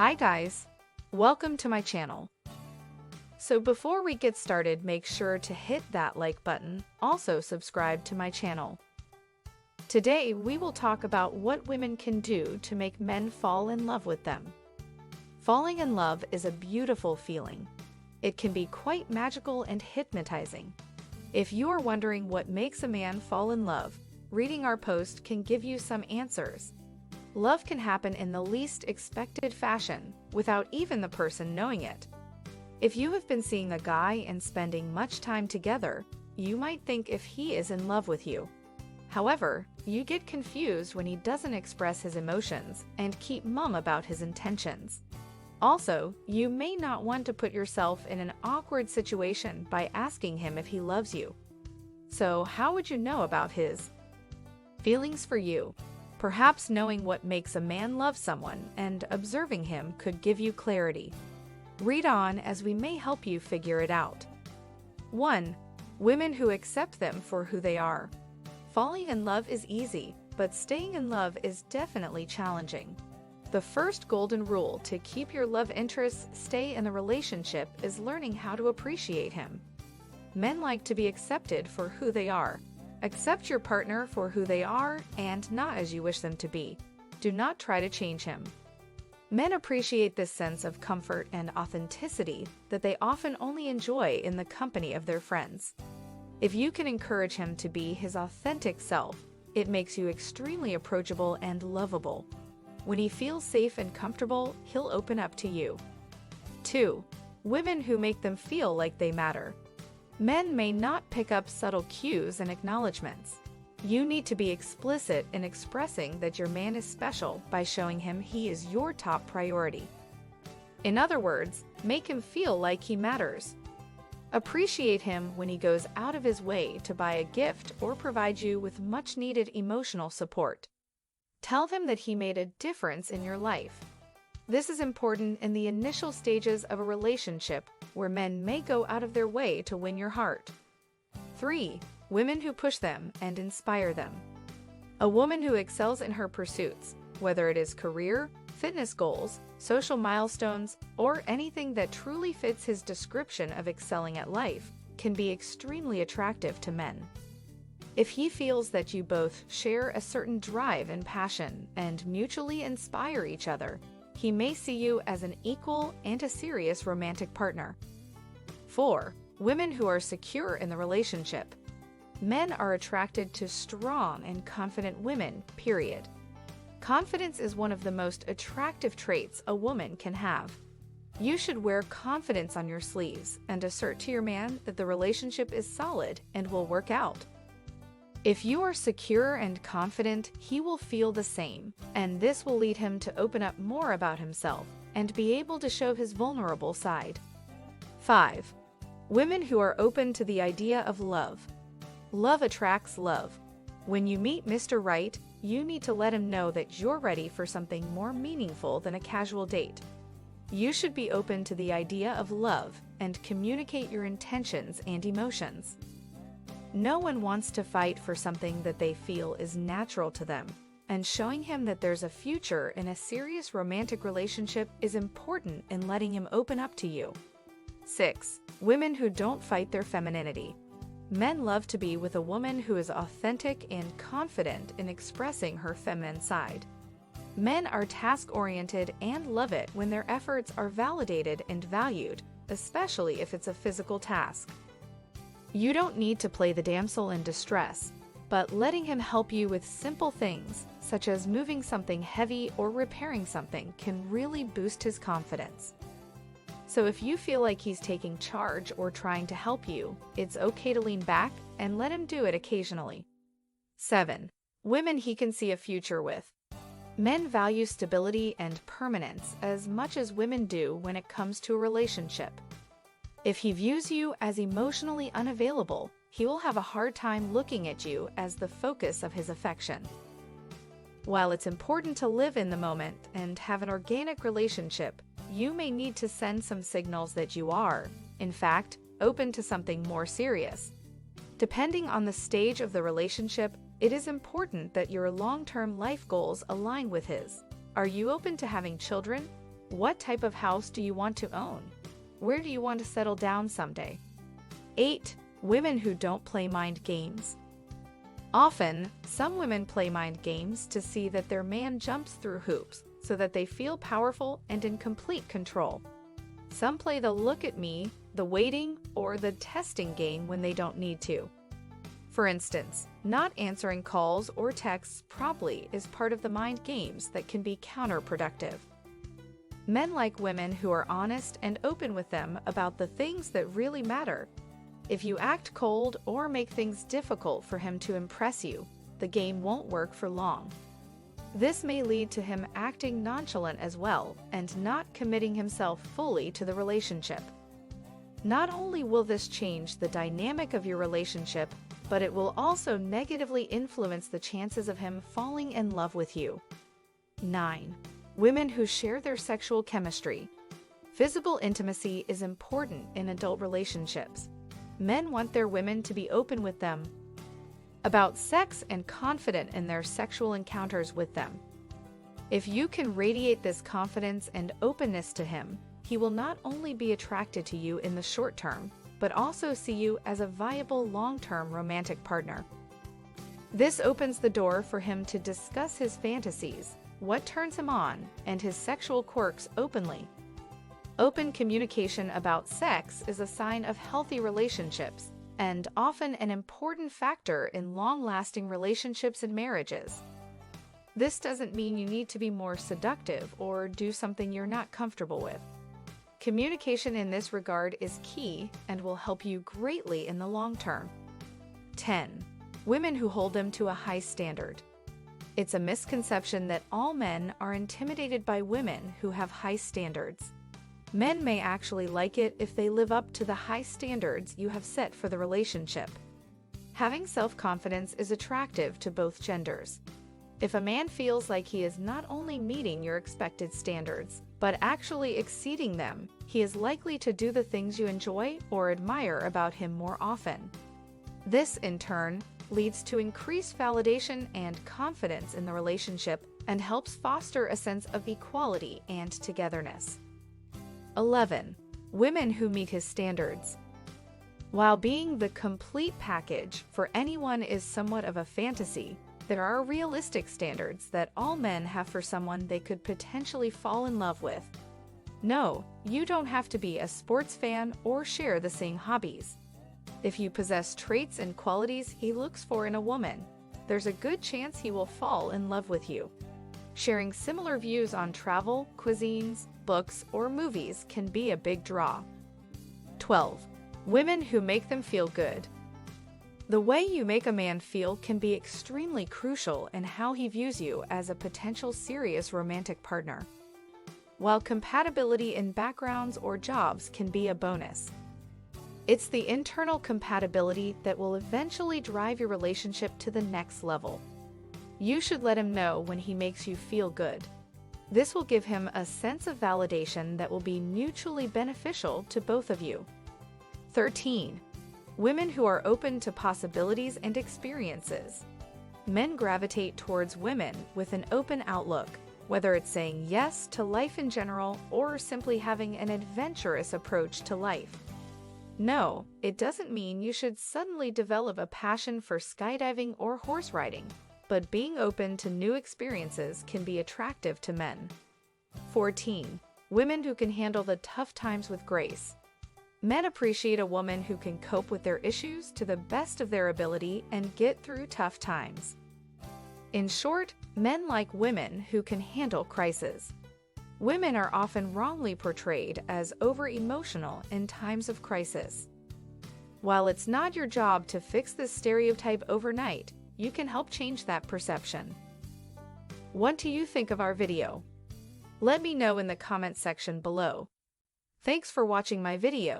Hi guys, welcome to my channel. So before we get started, make sure to hit that like button, also subscribe to my channel. Today we will talk about what women can do to make men fall in love with them. Falling in love is a beautiful feeling. It can be quite magical and hypnotizing. If you are wondering what makes a man fall in love, reading our post can give you some answers. Love can happen in the least expected fashion, without even the person knowing it. If you have been seeing a guy and spending much time together, you might think if he is in love with you. However, you get confused when he doesn't express his emotions and keep mum about his intentions. Also, you may not want to put yourself in an awkward situation by asking him if he loves you. So, how would you know about his feelings for you? Perhaps knowing what makes a man love someone and observing him could give you clarity. Read on as we may help you figure it out. 1. Women who accept them for who they are. Falling in love is easy, but staying in love is definitely challenging. The first golden rule to keep your love interests stay in the relationship is learning how to appreciate him. Men like to be accepted for who they are. Accept your partner for who they are and not as you wish them to be. Do not try to change him. Men appreciate this sense of comfort and authenticity that they often only enjoy in the company of their friends. If you can encourage him to be his authentic self, it makes you extremely approachable and lovable. When he feels safe and comfortable, he'll open up to you. 2. Women who make them feel like they matter. Men may not pick up subtle cues and acknowledgments. You need to be explicit in expressing that your man is special by showing him he is your top priority. In other words, make him feel like he matters. Appreciate him when he goes out of his way to buy a gift or provide you with much-needed emotional support. Tell him that he made a difference in your life. This is important in the initial stages of a relationship where men may go out of their way to win your heart. 3. Women who push them and inspire them. A woman who excels in her pursuits, whether it is career, fitness goals, social milestones, or anything that truly fits his description of excelling at life, can be extremely attractive to men. If he feels that you both share a certain drive and passion and mutually inspire each other, he may see you as an equal and a serious romantic partner. 4. Women who are secure in the relationship. Men are attracted to strong and confident women, period. Confidence is one of the most attractive traits a woman can have. You should wear confidence on your sleeves and assert to your man that the relationship is solid and will work out. If you are secure and confident, he will feel the same, and this will lead him to open up more about himself and be able to show his vulnerable side. 5. Women who are open to the idea of love. Love attracts love. When you meet Mr. Right, you need to let him know that you're ready for something more meaningful than a casual date. You should be open to the idea of love and communicate your intentions and emotions. No one wants to fight for something that they feel is natural to them, and showing him that there's a future in a serious romantic relationship is important in letting him open up to you. 6. Women who don't fight their femininity. Men love to be with a woman who is authentic and confident in expressing her feminine side. Men are task-oriented and love it when their efforts are validated and valued, especially if it's a physical task. You don't need to play the damsel in distress, but letting him help you with simple things, such as moving something heavy or repairing something, can really boost his confidence. So if you feel like he's taking charge or trying to help you, it's okay to lean back and let him do it occasionally. 7. Women he can see a future with. Men value stability and permanence as much as women do when it comes to a relationship. If he views you as emotionally unavailable, he will have a hard time looking at you as the focus of his affection. While it's important to live in the moment and have an organic relationship, you may need to send some signals that you are, in fact, open to something more serious. Depending on the stage of the relationship, it is important that your long-term life goals align with his. Are you open to having children? What type of house do you want to own? Where do you want to settle down someday? 8. Women who don't play mind games. Often, some women play mind games to see that their man jumps through hoops so that they feel powerful and in complete control. Some play the look at me, the waiting, or the testing game when they don't need to. For instance, not answering calls or texts promptly is part of the mind games that can be counterproductive. Men like women who are honest and open with them about the things that really matter. If you act cold or make things difficult for him to impress you, the game won't work for long. This may lead to him acting nonchalant as well and not committing himself fully to the relationship. Not only will this change the dynamic of your relationship, but it will also negatively influence the chances of him falling in love with you. 9. Women who share their sexual chemistry. Physical intimacy is important in adult relationships. Men want their women to be open with them about sex and confident in their sexual encounters with them. If you can radiate this confidence and openness to him, he will not only be attracted to you in the short term, but also see you as a viable long-term romantic partner. This opens the door for him to discuss his fantasies, what turns him on, and his sexual quirks openly. Open communication about sex is a sign of healthy relationships and often an important factor in long-lasting relationships and marriages. This doesn't mean you need to be more seductive or do something you're not comfortable with. Communication in this regard is key and will help you greatly in the long term. 10. Women who hold them to a high standard. It's a misconception that all men are intimidated by women who have high standards. Men may actually like it if they live up to the high standards you have set for the relationship. Having self-confidence is attractive to both genders. If a man feels like he is not only meeting your expected standards, but actually exceeding them, he is likely to do the things you enjoy or admire about him more often. This, in turn, leads to increased validation and confidence in the relationship and helps foster a sense of equality and togetherness. 11. Women who meet his standards. While being the complete package for anyone is somewhat of a fantasy, there are realistic standards that all men have for someone they could potentially fall in love with. No, you don't have to be a sports fan or share the same hobbies. If you possess traits and qualities he looks for in a woman, there's a good chance he will fall in love with you. Sharing similar views on travel, cuisines, books, or movies can be a big draw. 12. Women who make them feel good. The way you make a man feel can be extremely crucial in how he views you as a potential serious romantic partner. While compatibility in backgrounds or jobs can be a bonus, it's the internal compatibility that will eventually drive your relationship to the next level. You should let him know when he makes you feel good. This will give him a sense of validation that will be mutually beneficial to both of you. 13. Women who are open to possibilities and experiences. Men gravitate towards women with an open outlook, whether it's saying yes to life in general or simply having an adventurous approach to life. No, it doesn't mean you should suddenly develop a passion for skydiving or horse riding, but being open to new experiences can be attractive to men. 14. Women who can handle the tough times with grace. Men appreciate a woman who can cope with their issues to the best of their ability and get through tough times. In short, men like women who can handle crises. Women are often wrongly portrayed as over-emotional in times of crisis. While it's not your job to fix this stereotype overnight, you can help change that perception. What do you think of our video? Let me know in the comment section below. Thanks for watching my video.